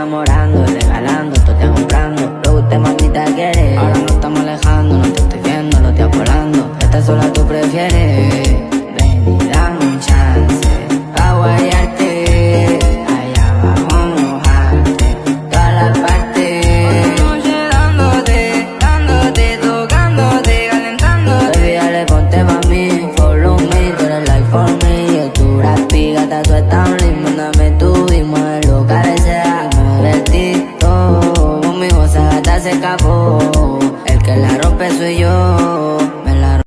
enamorando, regalando, tú te comprando lo que usted mamita quiere. Ahora no estamos alejando, no te estoy viendo, lo estoy volando. Esta sola tú prefieres. Ven y dame un chance pa' guayarte, allá abajo mojarte, toda la parte. Otra noche dándote, tocándote, calentándote. Baby, dale, ponte pa' mí, follow me, tú eres like for me. Yo tu rapigata, tú estás mándame tú y muévelo, cabecea, muévete todo. Conmigo esa gata se escapó, el que la rompe soy yo.